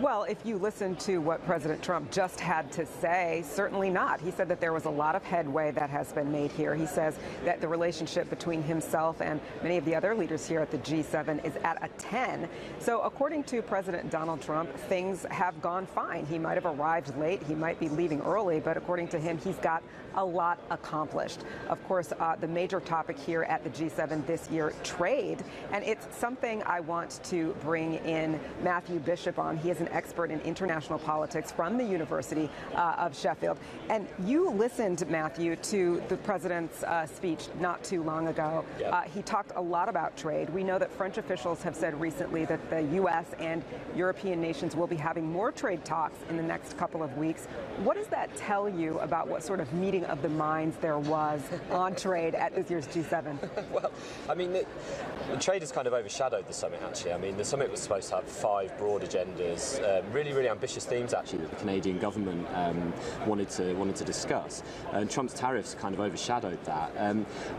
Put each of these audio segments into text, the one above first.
Well, if you listen to what President Trump just had to say, certainly not. He said that there was a lot of headway that has been made here. He says that the relationship between himself and many of the other leaders here at the G7 is at a 10. So according to President Donald Trump, things have gone fine. He might have arrived late. He might be leaving early. But according to him, he's got a lot accomplished. Of course, the major topic here at the G7 this year, trade. And it's something I want to bring in Matthew Bishop on. He is an expert in international politics from the University of Sheffield. And you listened, Matthew, to the president's speech not too long ago. Yep. He talked a lot about trade. We know that French officials have said recently that the U.S. and European nations will be having more trade talks in the next couple of weeks. What does that tell you about what sort of meeting of the minds there was on trade at this year's G7? Well, I mean, the trade has kind of overshadowed the summit, actually. I mean, the summit was supposed to have 5 broad agendas, really, really ambitious themes, actually, that the Canadian government wanted to discuss. And Trump's tariffs kind of overshadowed that.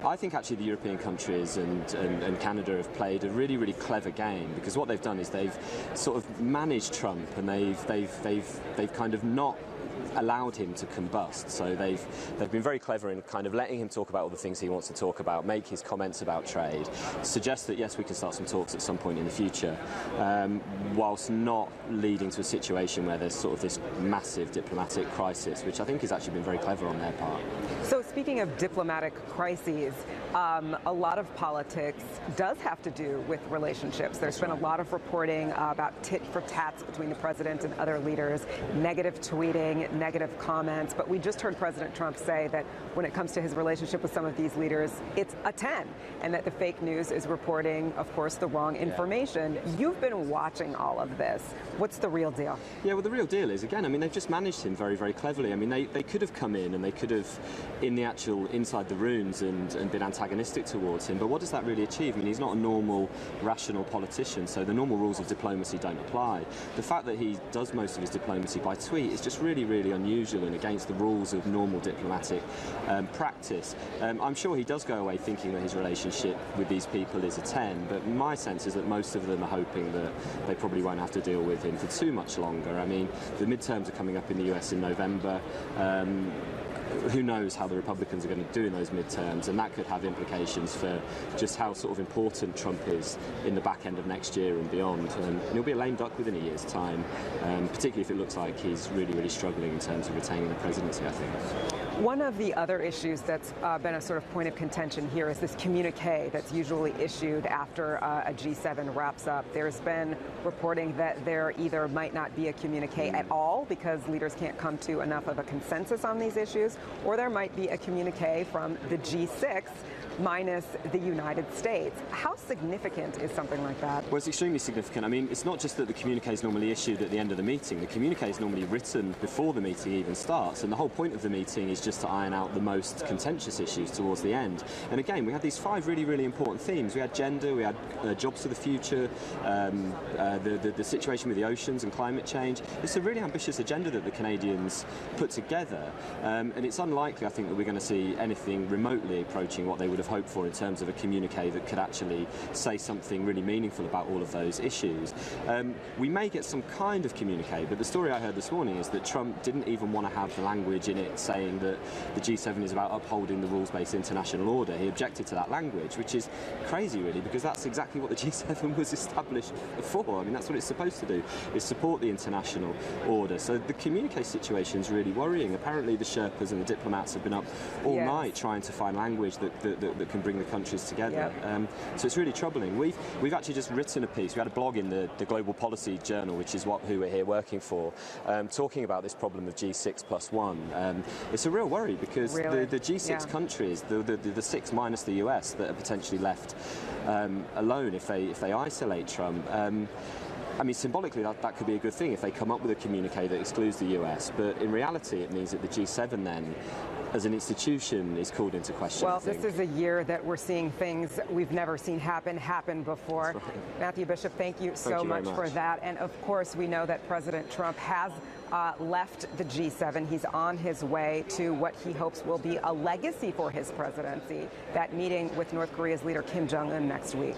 I think, actually, the European countries and Canada have played a really, really clever game, because what they've done is they've sort of managed Trump, and they've kind of not allowed him to combust. So they've been very clever in kind of letting him talk about all the things he wants to talk about, make his comments about trade, suggest that yes, we can start some talks at some point in the future, whilst not leading to a situation where there's sort of this massive diplomatic crisis, which I think has actually been very clever on their part. So speaking of diplomatic crises, a lot of politics does have to do with relationships. There's been a lot of reporting about tit for tats between the president and other leaders, negative tweeting, negative comments, but we just heard President Trump say that when it comes to his relationship with some of these leaders, it's a 10, and that the fake news is reporting, of course, the wrong information. Yeah. You've been watching all of this. What's the real deal? Yeah, well, the real deal is, again, I mean, they've just managed him very, very cleverly. I mean, they could have come in and they could have, in the actual inside the rooms and been antagonistic towards him, but what does that really achieve? I mean, he's not a normal, rational politician, so the normal rules of diplomacy don't apply. The fact that he does most of his diplomacy by tweet is just really, really unusual and against the rules of normal diplomatic practice. I'm sure he does go away thinking that his relationship with these people is a 10, but my sense is that most of them are hoping that they probably won't have to deal with him for too much longer. I mean, the midterms are coming up in the US in November. Who knows how the Republicans are going to do in those midterms, and that could have implications for just how sort of important Trump is in the back end of next year and beyond. And he'll be a lame duck within a year's time, particularly if it looks like he's really, really struggling in terms of retaining the presidency, I think. One of the other issues that's been a sort of point of contention here is this communique that's usually issued after a G7 wraps up. There's been reporting that there either might not be a communique at all because leaders can't come to enough of a consensus on these issues, or there might be a communique from the G6 minus the United States. How significant is something like that? Well, it's extremely significant. I mean, it's not just that the communique is normally issued at the end of the meeting. The communique is normally written before the meeting even starts, and the whole point of the meeting is just to iron out the most contentious issues towards the end. And again, we had these 5 really, really important themes. We had gender, we had jobs for the future, the situation with the oceans and climate change. It's a really ambitious agenda that the Canadians put together, and it's unlikely, I think, that we're going to see anything remotely approaching what they would have hoped for in terms of a communique that could actually say something really meaningful about all of those issues. We may get some kind of communique, but the story I heard this morning is that Trump didn't even want to have the language in it saying that the G7 is about upholding the rules-based international order. He objected to that language, which is crazy, really, because that's exactly what the G7 was established for. I mean, that's what it's supposed to do, is support the international order. So the communique situation is really worrying. Apparently the Sherpas and the diplomats have been up all night trying to find language that can bring the countries together. Yep. So it's really troubling. We've actually just written a piece. We had a blog in the Global Policy Journal, which is who we're here working for, talking about this problem of G6 plus 1. It's a real worry because the G6 countries, the 6 minus the US, that are potentially left alone if they isolate Trump. I mean, symbolically, that could be a good thing if they come up with a communique that excludes the US, but in reality it means that the G7 then, as an institution, is called into question. Well, this is a year that we're seeing things we've never seen happen before. Right. Matthew Bishop, thank you so much for that. And of course, we know that President Trump has left the G7. He's on his way to what he hopes will be a legacy for his presidency, that meeting with North Korea's leader Kim Jong-un next week.